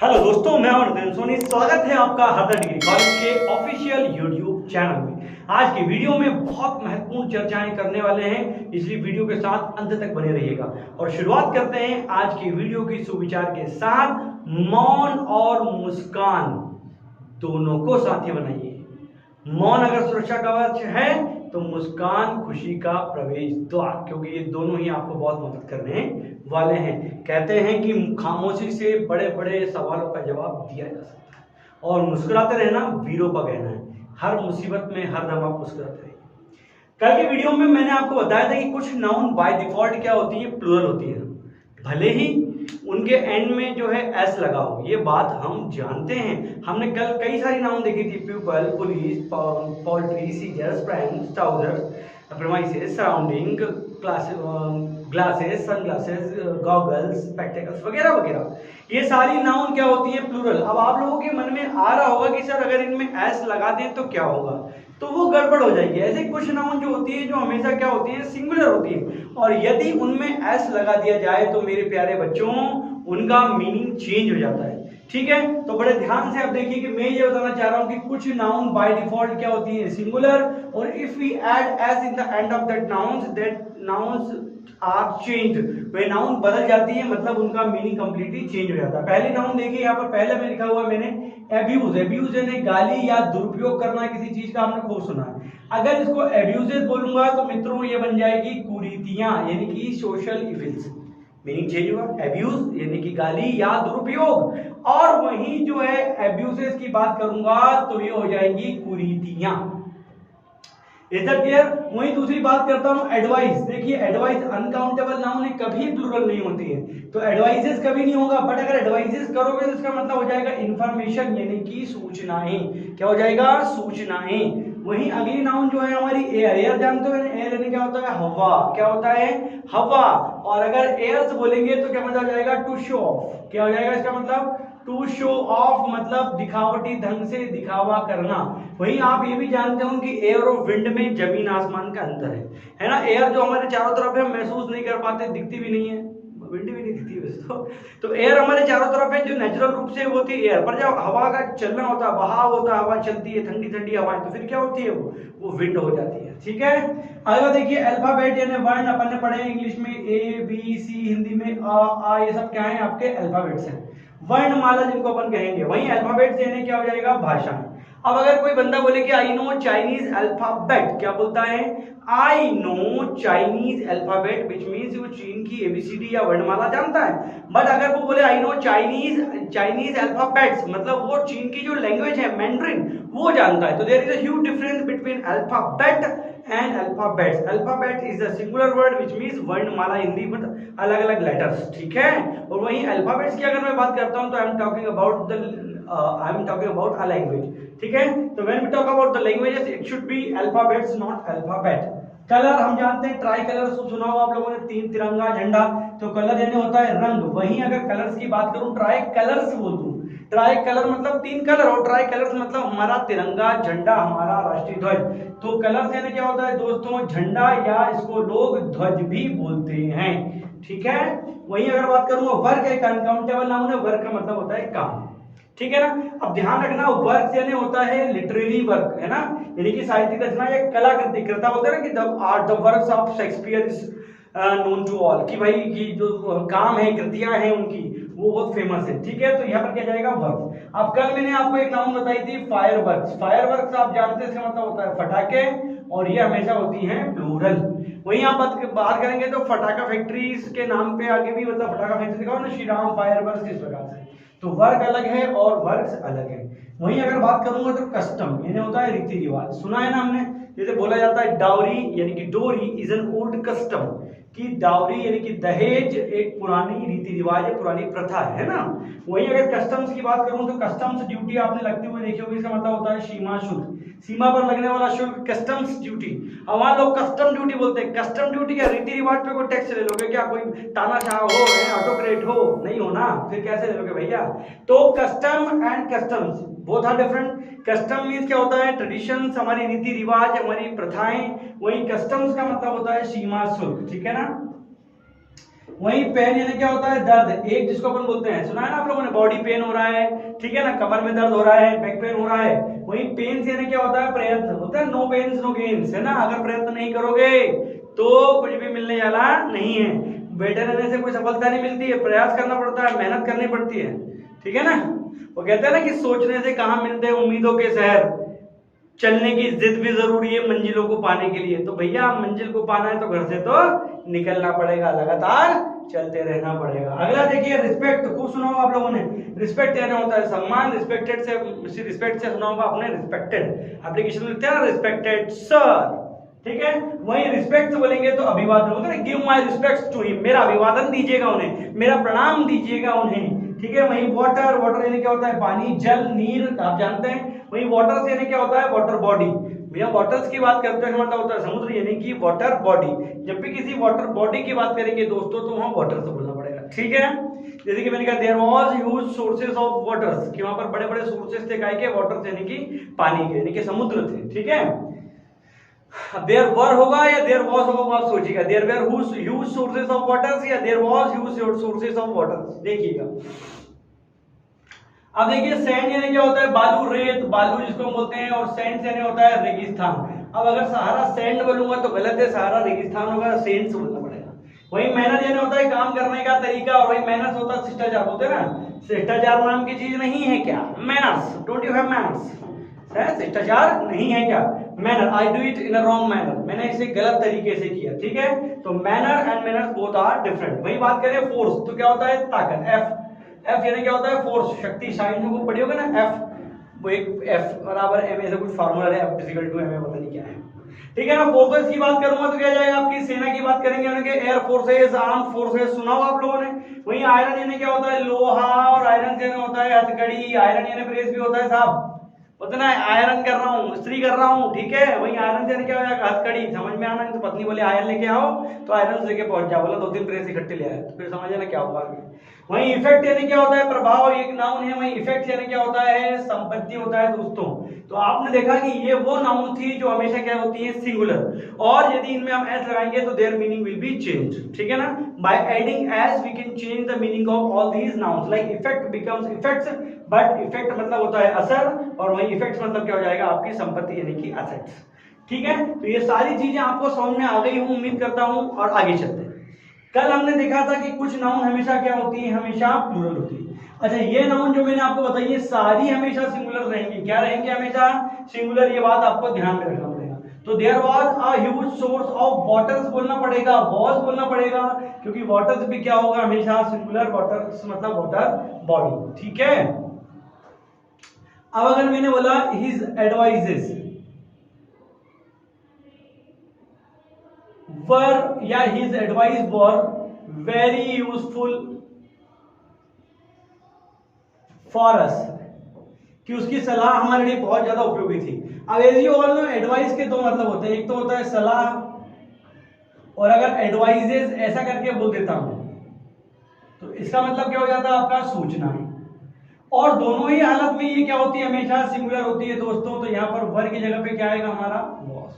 Hello दोस्तों, मैं हूं सोनी। स्वागत है आपका हरदा डिग्री कॉलेज के ऑफिशियल यूट्यूब चैनल में। आज की वीडियो में बहुत महत्वपूर्ण चर्चाएं करने वाले हैं, इसलिए वीडियो के साथ अंत तक बने रहिएगा। और शुरुआत करते हैं आज की वीडियो की सुविचार के साथ। मौन और मुस्कान दोनों को साथी बनाइए। मौन अगर सुरक्षा कवच है तो मुस्कान खुशी का प्रवेश द्वार, क्योंकि ये दोनों ही आपको बहुत मदद करने वाले हैं। कहते हैं कि खामोशी से बड़े बड़े सवालों का जवाब दिया जा सकता है, और मुस्कुराते रहना वीरों का कहना है। हर मुसीबत में हरदम आप मुस्कुराते रहिए। कल की वीडियो में मैंने आपको बताया था कि कुछ नाउन बाय डिफॉल्ट क्या होती है, प्लूरल होती है, भले ही उनके एंड में जो है एस लगा हो। ये बात हम जानते हैं। हमने कल कई सारी नाउन देखी थी, people, police, poultry, scissors, friends, trousers, premises, surrounding, glasses, sunglasses, goggles, spectacles वगैरह वगैरह। ये सारी नाउन क्या होती है, प्लूरल। अब आप लोगों के मन में आ रहा होगा कि सर अगर इनमें एस लगा दें तो क्या होगा, तो वो गड़बड़ हो जाएगी। ऐसे कुछ नाउन जो होती है जो हमेशा क्या होती है, सिंगुलर होती है, और यदि उनमें एस लगा दिया जाए तो मेरे प्यारे बच्चों उनका मीनिंग चेंज हो जाता है। ठीक है, तो बड़े ध्यान से आप देखिए कि मैं ये बताना चाह रहा हूं कि कुछ नाउन बाय डिफॉल्ट क्या होती है, सिंगुलर, और if we add s in the end of that nouns are changed. वे नाउन बदल जाती है, मतलब उनका मीनिंग कंप्लीटली चेंज हो जाता है। पहली नाउन देखिए, यहाँ पर पहले में लिखा हुआ मैंने एब्यूज। एब्यूज यानी गाली या दुरुपयोग करना किसी चीज का, हमने खूब सुना है। अगर इसको एब्यूजेस बोलूंगा तो मित्रों ये बन जाएगी कुरीतियां, यानी कि सोशल इविल्स। मीनिंग चेंज हुआ, एब्यूज यानी कि गाली या दुरुपयोग, और वहीं जो है एब्यूजेस की बात करूंगा तो ये हो जाएंगी कुरीतियां। इधर क्लियर। वहीं दूसरी बात करता हूं, एडवाइस। देखिए एडवाइस अनकाउंटेबल नाउन है, कभी प्लूरल नहीं होती है, तो एडवाइसेस कभी नहीं होगा। बट अगर एडवाइसेस करोगे तो इसका मतलब हो जाएगा इंफॉर्मेशन, यानी कि सूचनाएं। क्या हो जाएगा, सूचनाएं। वहीं अगली नाउन जो है हमारी एयर। एयर जानते हो, एयर यानी क्या होता है, हवा। क्या होता है, हवा। और अगर एयर्स बोलेंगे तो क्या मतलब हो जाएगा, टू शो ऑफ। क्या हो जाएगा इसका मतलब, टू शो ऑफ, मतलब दिखावटी ढंग से दिखावा करना। वहीं आप ये भी जानते हो कि एयर और विंड में जमीन आसमान का अंतर है ना। एयर जो हमारे चारों तरफ है, महसूस नहीं कर पाते, दिखती भी नहीं है, विंड भी नहीं दिखती वैसे तो एयर हमारे चारों तरफ है, जो नेचुरल रूप से होती है एयर। पर जब हवा का चलना होता है, बहाव होता है, हवा चलती है, ठंडी ठंडी हवाएं, तो फिर क्या होती है, वो विंड हो जाती है। ठीक है, अगला देखिए अल्फाबेट यानी वर्ण। अपन ने पढ़े इंग्लिश में ए बी सी, हिंदी में आ, ये सब क्या है, आपके अल्फाबेट्स हैं, वर्णमाला जिनको अपन कहेंगे। वहीं अल्फाबेट्स यानी क्या हो जाएगा, भाषा। अब अगर कोई बंदा बोले कि आई नो चाइनीज अल्फाबेट, क्या बोलता है, I know Chinese alphabet, which means वो चीन की एबीसीडी या वर्णमाला जानता है। बट अगर वो बोले आई नो चाइनीज अल्फाबेट्स, मतलब वो चीन की जो लैंग्वेज है मैंड्रिन, वो जानता है। तो there is a huge difference between alphabet and alphabets. Alphabet is the singular word which means वर्णमाला, हिंदी मतलब अलग अलग लेटर्स। ठीक है, और वहीं अल्फाबेट्स की अगर मैं बात करता हूं तो I am talking about a language. ठीक है, तो when we talk about the languages it should be alphabets not alphabet. Colour हम जानते हैं, ट्राई कलर सुना होगा आप लोगों ने, तीन तिरंगा झंडा। तो कलर यानी होता है रंग। वहीं अगर कलर्स की बात करूं, ट्राई कलर्स बोल दूं, ट्राई कलर मतलब तीन कलर, और ट्राई कलर्स मतलब हमारा तिरंगा झंडा, हमारा राष्ट्रीय ध्वज। तो कलर्स यानी क्या होता है दोस्तों, झंडा, या इसको लोग ध्वज भी बोलते हैं। ठीक है, वहीं अगर बात करूंगा वर्क, एक अनकाउंटेबल नाउन है, वर्क का मतलब होता है काम। ठीक है ना। अब ध्यान रखना, वर्क यानी होता है लिटरेरी वर्क, है ना, यानी कि साहित्यिक रचना या कलाकृति। कृता बोलते हैं ना कि the works of Shakespeare is known to all, कि भाई की जो काम है, कृतियां हैं उनकी, वो बहुत फेमस है। ठीक है, तो यहाँ पर क्या जाएगा, वर्क। अब कल मैंने आपको एक नाउन बताई थी, फायरवर्क्स। फायरवर्क्स आप जानते हैं, इसका मतलब होता है फटाके, और ये हमेशा होती हैं प्लूरल। वहीं आप बात करेंगे तो फटाका फैक्ट्रीज के नाम पे आगे भी, मतलब फटाका फैक्ट्री दिखाओ ना, श्री राम फायरवर्क्स, इस प्रकार से। तो वर्क अलग है और वर्क्स अलग है। वहीं अगर बात करूंगा तो कस्टम यानी होता है रीति रिवाज। सुना है ना हमने, जैसे बोला जाता है डाउरी यानी कि डोरी इज एन ओल्ड कस्टम, कि डाउरी यानी कि दहेज एक पुरानी रीति रिवाज है, पुरानी प्रथा है ना। वहीं अगर कस्टम्स की बात करूं तो कस्टम्स ड्यूटी आपने लगते हुए देखी होगी, इसका मतलब होता है सीमा शुल्क, सीमा पर लगने वाला शुल्क, कस्टम्स ड्यूटी। हमारे लोग कस्टम ड्यूटी बोलते हैं। कस्टम ड्यूटी क्या, रीति रिवाज पे कोई टैक्स ले लोगे क्या, कोई तानाशाह हो, ऑटोक्रेट हो, नहीं हो ना, फिर कैसे ले लोगे भैया। तो custom and customs both are different. Custom means क्या होता है, ट्रेडिशंस, हमारी रीति रिवाज, हमारी प्रथाएं। वहीं कस्टम्स का मतलब होता है सीमा शुल्क। ठीक है ना। वहीं पेन यानी क्या होता है दर्द, एक जिसको अपन बोलते हैं, सुना है ना आप लोगों ने, बॉडी पेन हो रहा है, ठीक है ना, कमर में दर्द हो रहा है, बैक पेन हो रहा है। वहीं पेन यानी क्या होता है प्रयत्न, होता है नो पेन्स नो गेन्स, है ना, अगर प्रयत्न नहीं करोगे तो कुछ भी मिलने वाला नहीं है। बैठे रहने से कोई सफलता नहीं मिलती है, प्रयास करना पड़ता है, मेहनत करनी पड़ती है, ठीक है ना। वो कहते हैं ना कि सोचने से कहाँ मिलते हैं उम्मीदों के शहर, चलने की जिद भी जरूरी है मंजिलों को पाने के लिए। तो भैया मंजिल को पाना है तो घर से तो निकलना पड़ेगा, लगातार चलते रहना पड़ेगा। अगला देखिए रिस्पेक्ट, खूब सुना होगा आप लोगों ने, रिस्पेक्ट यानी होता है सम्मान, रिस्पेक्टेड से रिस्पेक्ट से सुना होगा आपने रिस्पेक्टेड, एप्लीकेशन में लिखते हैं ना रिस्पेक्टेड सर, ठीक है। वही रिस्पेक्ट बोलेंगे तो अभिवादन होता है, give my respects to him, मेरा अभिवादन दीजिएगा उन्हें, मेरा प्रणाम दीजिएगा उन्हें, ठीक है। वही वाटर, वाटर यानी क्या होता है पानी, जल, नीर, आप जानते हैं। वही वाटर यानी क्या होता है वाटर बॉडी, भैया वाटर्स की बात करते हैं मतलब होता है समुद्र यानी कि वाटर बॉडी। जब भी किसी वाटर बॉडी की बात करेंगे दोस्तों तो वहां वाटर से बोलना पड़ेगा, ठीक है। जैसे कि मैंने कहा there was huge sources of waters, कि वहां पर बड़े बड़े सोर्सेज थे काय के, वाटर यानी कि पानी के, यानी कि समुद्र थे, ठीक है। देयर वर होगा या देयर वाज होगा वो आप सोचिएगा, there were huge sources of waters या there was huge sources of waters, देखिएगा। अब देखिए सैंड यानी क्या होता है बालू, रेत, बालू जिसको हम बोलते हैं, और सैंड यानी होता है रेगिस्तान। अब अगर सहारा सैंड बोलूंगा तो गलत है, सहारा रेगिस्तान होगा, सैंड बोलना पड़ेगा। वही मेहनत यानी होता है काम करने का तरीका, और वही मेहनत होता है शिष्टाचार, बोलते हैं ना शिष्टाचार नाम की चीज नहीं है क्या, manners, don't you have manners, शिष्टाचार नहीं है क्या, manner, I do it in a wrong manner, मैंने इसे गलत तरीके से किया, ठीक है। तो manner and manners both are different. वही बात करें फोर्स तो क्या होता है ताकत, एफ, एफ यानी क्या होता है फोर्स, शक्ति, साइंस में पढ़ी होगा ना एफ, वो एक एफ बराबर एम ऐसा कुछ फार्मूला है, एफ इक्वल टू एम है, पता नहीं क्या है, ठीक है ना। फोर्सेस की बात करूंगा तो क्या जाएगा आपकी सेना की बात करेंगे, उनके एयर फोर्सेस, आर्म फोर्सेस, सुना होगा आप लोगों ने। वहीं आयरन यानी क्या होता है लोहा, और आयरन यानी होता है हथकड़ी, आयरन यानी प्रेस भी होता है साहब, उतना आयरन कर रहा हूँ, इस्त्री कर रहा हूँ, ठीक है। वही आयरन यानी क्या हो जाएगा हथकड़ी, समझ में आना। तो पत्नी बोले आयरन लेके आओ तो आयरन लेके पहुंच जाओ, बोला 2-3 प्रेस इकट्ठे ले आए, तो फिर समझ ना क्या होगा आगे। वहीं इफेक्ट यानी क्या होता है प्रभाव, एक नाउन है। वहीं इफेक्ट यानी क्या होता है संपत्ति होता है दोस्तों। तो आपने देखा कि ये वो नाउन थी जो हमेशा क्या होती है सिंगुलर, और यदि इनमें हम एस लगाएंगे तो there meaning will be change, ठीक है ना। By adding S V can change the meaning of all these nouns, like effect becomes effects, but effect मतलब होता है असर, और वही इफेक्ट्स मतलब क्या हो जाएगा आपकी संपत्ति यानी कि असेट्स, ठीक है। तो ये सारी चीजें आपको समझ में आ गई हूं उम्मीद करता हूं, और आगे चलते हैं। कल हमने देखा था कि कुछ नाउन हमेशा क्या होती है, हमेशा प्लूरल होती है। अच्छा ये नाउन जो मैंने आपको बताई है सारी हमेशा सिंगुलर रहेंगी, क्या रहेंगे हमेशा सिंगुलर, ये बात आपको ध्यान में रखना पड़ेगा। तो there was a huge source of waters बोलना पड़ेगा, वाज बोलना पड़ेगा, क्योंकि वाटर्स भी क्या होगा हमेशा सिंगुलर, वाटर्स मतलब वाटर बॉडी, ठीक है। अब अगर मैंने बोला हिज एडवाइजेस वर, या his advice were very useful for us, कि उसकी सलाह हमारे लिए बहुत ज्यादा उपयोगी थी। अब as you all know advice के दो मतलब होते हैं, एक तो होता है सलाह, और अगर एडवाइजेस ऐसा करके बोल देता हूं तो इसका मतलब क्या हो जाता है आपका सूचना है। और दोनों ही हालत में ये क्या होती है हमेशा सिंगुलर होती है दोस्तों। तो यहाँ पर वर की जगह पे क्या आएगा हमारा वॉज।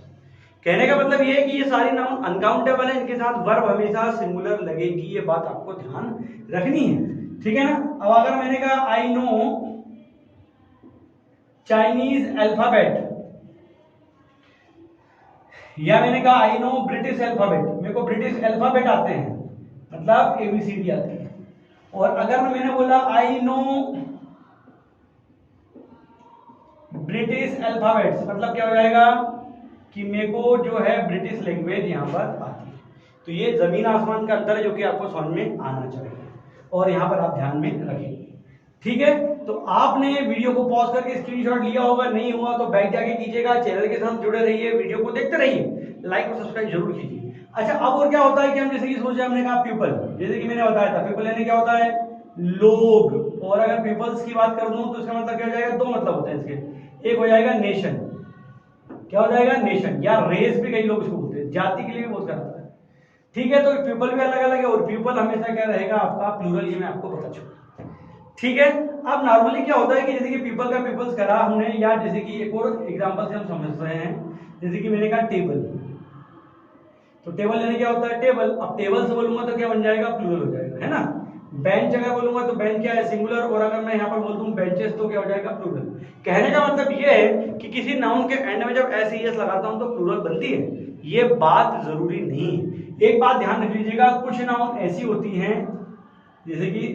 कहने का मतलब ये है कि ये सारी नाउन अनकाउंटेबल है, इनके साथ वर्ब हमेशा सिंगुलर लगेगी, ये बात आपको ध्यान रखनी है, ठीक है ना। अब अगर मैंने कहा आई नो चाइनीज अल्फाबेट, या मैंने कहा आई नो ब्रिटिश अल्फाबेट, मेरे को ब्रिटिश अल्फाबेट आते हैं मतलब एबीसीडी आती है। और अगर मैंने बोला आई नो ब्रिटिश अल्फाबेट्स, मतलब क्या हो जाएगा कि मेरे को जो है ब्रिटिश लैंग्वेज यहाँ पर आती है। तो ये जमीन आसमान का अंतर है जो कि आपको समझ में आना चाहिए, और यहाँ पर आप ध्यान में रखेंगे, ठीक है। तो आपने वीडियो को पॉज करके स्क्रीनशॉट लिया होगा, नहीं हुआ तो बैक जाके कीजिएगा। चैनल के साथ जुड़े रहिए, वीडियो को देखते रहिए, लाइक और सब्सक्राइब जरूर कीजिए। अच्छा अब और क्या होता है कि हम जैसे कि सोचे, हमने कहा पीपल, जैसे कि मैंने बताया था पीपल यानी क्या होता है लोग, और अगर पीपल्स की बात कर दूं तो इसका मतलब क्या हो जाएगा, दो मतलब होते हैं इसके। एक हो जाएगा नेशन, क्या हो जाएगा नेशन, या रेस भी कई लोग इसको बोलते हैं, जाति के लिए भी बोल सकता है, ठीक है। तो पीपल भी अलग अलग है, और पीपल हमेशा क्या रहेगा आपका प्लूरल, ये मैं आपको बता चुका, ठीक है। अब नॉर्मली क्या होता है कि जैसे कि पीपल का पीपल्स करा हमने, या जैसे कि एक और एग्जांपल से हम समझ रहे हैं, जैसे कि मैंने कहा टेबल, तो टेबल यानी क्या होता है, टेबल। अब टेबल से बोलूंगा तो क्या बन जाएगा, प्लूरल हो जाएगा, है ना। बेंच अगर बोलूंगा तो बेंच क्या है, सिंगुलर, और अगर मैं यहाँ पर बोल दूं बेंचेस तो क्या हो जाएगा, प्लूरल। कहने का मतलब ये है कि किसी नाउन के एंड में जब एस ई एस लगाता हूं तो प्लूरल बनती है, ये बात जरूरी नहीं है। एक बात ध्यान रख लीजिएगा, कुछ नाउन ऐसी होती हैं जैसे कि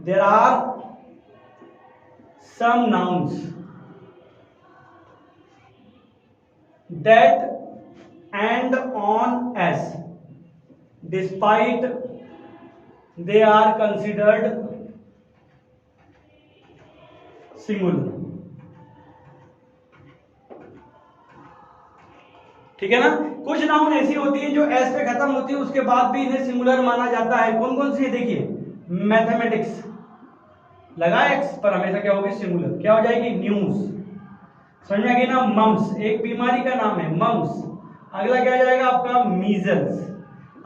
there are some nouns that end on s despite they are considered singular, ठीक है ना। कुछ नाउन ऐसी होती है जो एस पे खत्म होती है उसके बाद भी इन्हें सिंगुलर माना जाता है। कौन कौन सी है, देखिए, मैथमेटिक्स लगा एक्स पर हमेशा क्या होगी, सिंगुलर, क्या हो जाएगी, न्यूज। समझ में आ गई ना। मम्स एक बीमारी का नाम है, मम्स। अगला क्या जाएगा आपका, मीजल्स।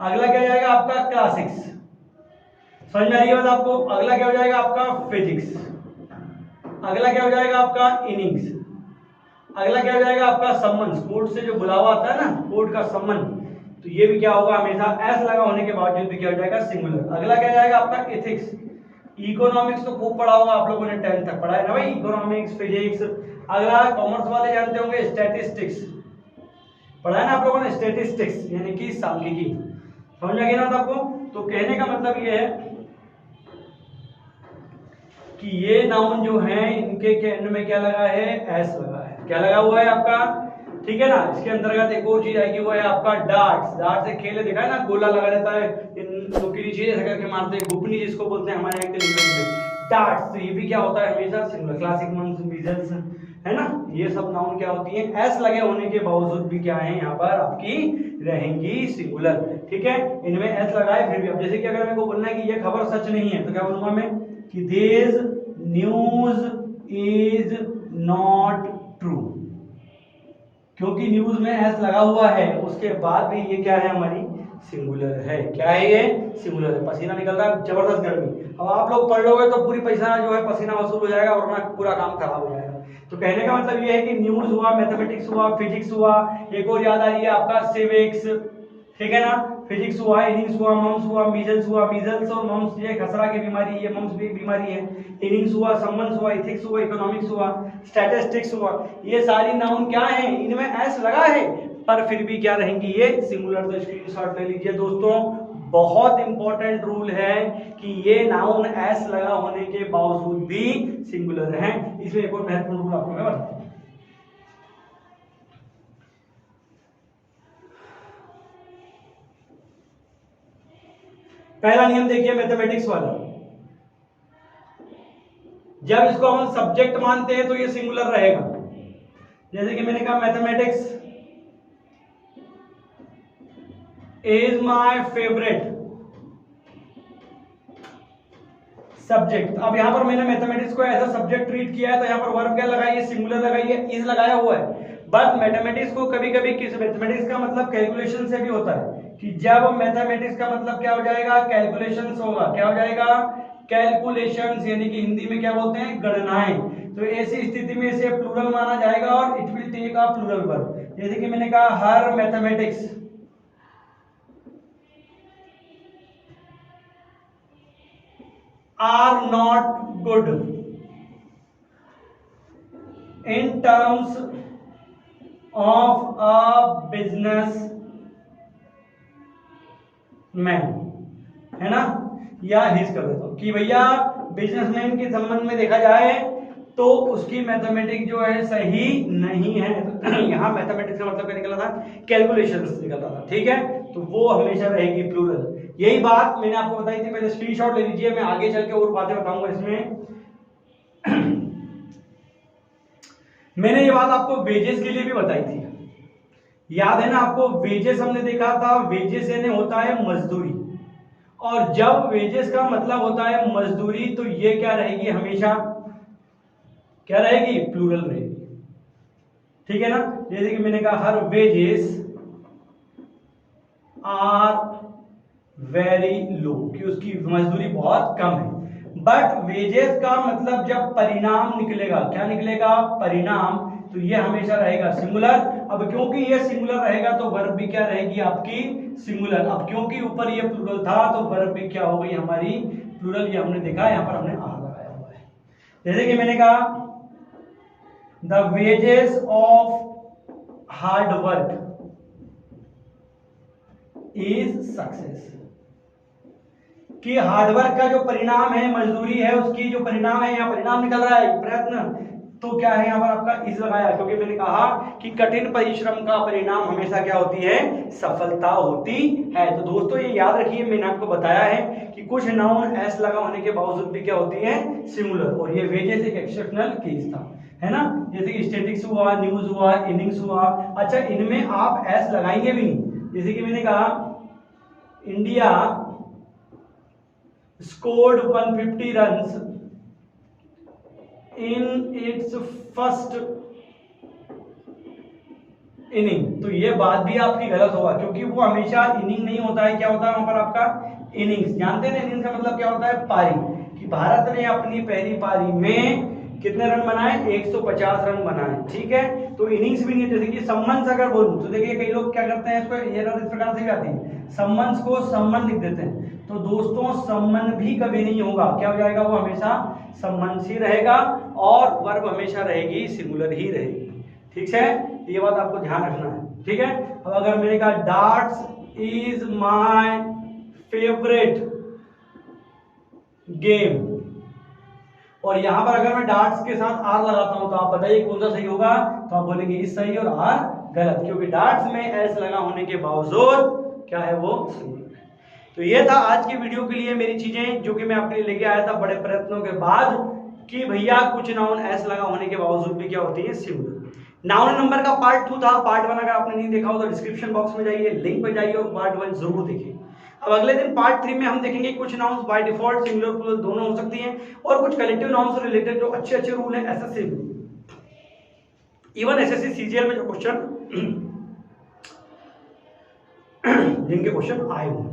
अगला क्या जाएगा आपका, क्लासिक्स। समझ में आ रही है बात आपको। अगला क्या हो जाएगा आपका, फिजिक्स। अगला क्या हो जाएगा आपका, इनिंग्स। अगला क्या हो जाएगा आपका, सम्मन्स। कोर्ट से जो बुलावा आता है ना, कोर्ट का सम्मन, तो ये भी क्या होगा, हमेशा एस लगा होने के बावजूद भी क्या हो जाएगा, सिंगुलर। अगला क्या जाएगा आपका, एथिक्स। इकोनॉमिक्स तो खूब पढ़ा होगा आप लोगों ने, 10th तक पढ़ा है ना भाई, इकोनॉमिक्स, फिजिक्स। अगला कॉमर्स वाले जानते होंगे, स्टैटिस्टिक्स पढ़ा है ना आप लोगों ने, स्टैटिस्टिक्स यानी कि सांख्यिकी। समझ में आ गया ना आपको। तो कहने का मतलब ये है कि ये नाउन जो है इनके के एंड में क्या लगा है, एस लगा है। क्या लगा हुआ है आपका, ठीक है ना। इसके अंतर्गत एक और चीज आएगी, वो है आपका डार्ट्स। डार्ट से खेल देखा है ना, गोला लगा रहता है, इन नुकीली चीज ऐसा करके मारते हैं, गुपनी जिसको बोलते हैं हमारे एक लैंग्वेज में, डार्ट्स। तो ये भी क्या होता है, हमेशा सिंगुलर। क्लासिक मंस, मीजल्स, है ना, ये सब नाउन क्या होती है, एस लगे होने के बावजूद भी क्या है, यहाँ पर आपकी रहेंगी सिंगुलर, ठीक है। इनमें एस लगाए फिर भी। अब जैसे कि अगर मेरे को बोलना है कि ये खबर सच नहीं है तो क्या बोलूंगा मैं, कि this news is not true, क्योंकि न्यूज में एस लगा हुआ है, उसके बाद भी ये क्या है, हमारी सिंगुलर है। क्या है ये, सिंगुलर है। पसीना निकल रहा है, जबरदस्त गर्मी। अब आप लोग पढ़ लोगे तो पूरी पसीना जो है पसीना वसूल हो जाएगा, वरना पूरा काम खराब हो जाएगा। तो कहने का मतलब ये है कि न्यूज हुआ, मैथमेटिक्स हुआ, फिजिक्स हुआ, एक और याद आ रही है आपका, सिविक्स, ठीक है ना, फिजिक्स हुआ, इनिंग्स हुआ, मम्स हुआ, मीजल्स हुआ। मीजल्स और मम्स ये खसरा की बीमारी है, मम्स भी एक बीमारी है। इनिंग्स हुआ, सम्मन्स हुआ, इथिक्स हुआ, इकोनॉमिक्स हुआ, स्टैटिस्टिक्स हुआ। ये सारी नाउन क्या है, इनमें एस लगा है पर फिर भी क्या रहेंगी, ये सिंगुलर। तो स्क्रीनशॉट ले लीजिए दोस्तों, बहुत इंपॉर्टेंट रूल है कि ये नाउन एस लगा होने के बावजूद भी सिंगुलर है। इसमें एक और महत्वपूर्ण रूल आपको मैं बताता हूं। पहला नियम देखिए मैथमेटिक्स वाला, जब इसको हम सब्जेक्ट मानते हैं तो ये सिंगुलर रहेगा। जैसे कि मैंने कहा mathematics is my favourite subject. अब यहां पर मैंने मैथमेटिक्स को एज अ सब्जेक्ट ट्रीट किया है, तो यहां पर वर्ब क्या लगाइए, सिंगुलर लगाइए, इज लगाया हुआ है। बट मैथमेटिक्स को कभी कभी किस, मैथमेटिक्स का मतलब कैलकुलेशन से भी होता है, कि जब मैथमेटिक्स का मतलब क्या हो जाएगा, कैलकुलेशंस होगा। क्या हो जाएगा, कैलकुलेशंस, यानी कि हिंदी में क्या बोलते हैं, गणनाएं। तो ऐसी स्थिति में इसे प्लूरल माना जाएगा और it will take a plural verb. जैसे कि मैंने कहा her mathematics are not good in terms of a businessman, है ना, या हिज कर देता हूं कि भैया बिजनेसमैन के संबंध में देखा जाए तो उसकी मैथमेटिक्स जो है सही नहीं है। यहाँ मैथमेटिक्स का मतलब क्या निकला था, कैलकुलेशंस निकलता था, ठीक है। तो वो हमेशा रहेगी प्लूरल। यही बात मैंने आपको बताई थी, पहले स्क्रीनशॉट ले लीजिए, मैं आगे चल के और बातें बताऊंगा इसमें। मैंने ये बात आपको वेजेस के लिए भी बताई थी, याद है ना आपको। वेजेस हमने देखा था, वेजेस यानी होता है मजदूरी, और जब वेजेस का मतलब होता है मजदूरी तो ये क्या रहेगी, हमेशा क्या रहेगी, प्लूरल रहेगी, ठीक है ना। जैसे कि मैंने कहा हर वेजेस आर वेरी लो, कि उसकी मजदूरी बहुत कम है। बट वेजेस का मतलब जब परिणाम निकलेगा, क्या निकलेगा, परिणाम, तो ये हमेशा रहेगा सिंगुलर। अब क्योंकि ये सिंगुलर रहेगा तो वर्ब भी क्या रहेगी आपकी सिंगुलर। अब क्योंकि ऊपर ये प्लूरल था तो वर्ब भी क्या हो गई हमारी प्लूरल। ये हमने देखा, यहाँ पर हमने आर लगाया हुआ है। जैसे कि मैंने कहा the wages of hard work is success, कि हार्डवर्क का जो परिणाम है, मजदूरी है, उसकी जो परिणाम है, यहाँ परिणाम निकल रहा है प्रयत्न, तो क्या है यहाँ पर आपका इस लगाया, क्योंकि मैंने कहा कि कठिन परिश्रम का परिणाम हमेशा क्या होती है, सफलता होती है। तो दोस्तों ये याद रखिए, मैंने आपको बताया है कि कुछ नाउन एस लगा होने के बावजूद भी क्या होती है, सिंगुलर। और ये वेजेस एक एक्सेप्शनल केस था, है ना। जैसे कि स्टैटिक्स हुआ, न्यूज हुआ, इनिंग्स हुआ। अच्छा, इनमें आप एस लगाएंगे भी नहीं। जैसे कि मैंने कहा India scored 150 runs in its first inning, तो ये बात भी आपकी गलत होगा, क्योंकि वो हमेशा इनिंग नहीं होता है। क्या होता है वहां पर आपका इनिंग्स। जानते हैं इनिंग्स का मतलब क्या होता है, पारी। कि भारत ने अपनी पहली पारी में कितने रन बनाए, 150 रन बनाए, ठीक है। तो इनिंग्स भी नहीं। जैसे कि सम्मन्स अगर बोलूं तो देखिए कई लोग क्या करते हैं, इसको ये इस प्रकार से भी आती है, सम्मन्स को सम्मन लिख देते हैं। तो दोस्तों सम्मन भी कभी नहीं होगा, क्या हो जाएगा, वो हमेशा सम्मन्स ही रहेगा और वर्ब हमेशा रहेगी सिंगुलर ही रहेगी, ठीक है। ये बात आपको ध्यान रखना है, ठीक है। अब अगर मैंने कहा darts is my favourite game, और यहां पर अगर मैं डार्ट्स के साथ आर लगाता हूं तो आप बताइए कौन सा सही होगा। तो आप बोलेंगे इस सही और आर गलत, क्योंकि डार्ट्स में एस लगा होने के बावजूद क्या है, वो सिंगुलर। तो ये था आज की वीडियो के लिए मेरी चीजें, जो कि मैं आपके लिए लेके आया था बड़े प्रयत्नों के बाद, कि भैया कुछ नाउन एस लगा होने के बावजूद भी क्या होती है, सिंगुलर। नाउन नंबर का पार्ट 2 था। पार्ट 1 अगर आपने नहीं देखा हो तो डिस्क्रिप्शन बॉक्स में जाइए, लिंक पे जाइए और पार्ट 1 जरूर देखिए। अब अगले दिन पार्ट 3 में हम देखेंगे कुछ nouns by default singular plural दोनों हो सकती हैं, और कुछ कलेक्टिव नाउन्स से रिलेटेड जो अच्छे अच्छे रूल हैं एसएससी, इवन एसएससी सीजीएल में जो क्वेश्चन जिनके क्वेश्चन आए हुए,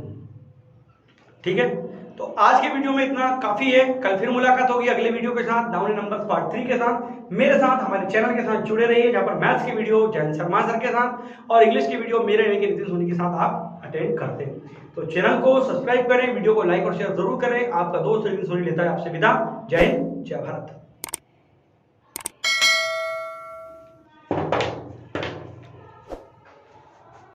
ठीक है। तो आज के वीडियो में इतना काफी है। कल फिर मुलाकात होगी अगले वीडियो के साथ, नाउन नंबर्स पार्ट 3 के साथ। मेरे साथ हमारे चैनल के साथ जुड़े रहिए, जहां पर मैथ्स की वीडियो जयंत शर्मा सर के साथ और इंग्लिश की वीडियो मेरे यानी कि नितिन सोनी के साथ आप अटेंड करते हैं। तो चैनल को सब्सक्राइब करें, वीडियो को लाइक और शेयर जरूर करें। आपका दोस्त नितिन सोनी लेता है आपसे विदा। जय हिंद, जय भारत।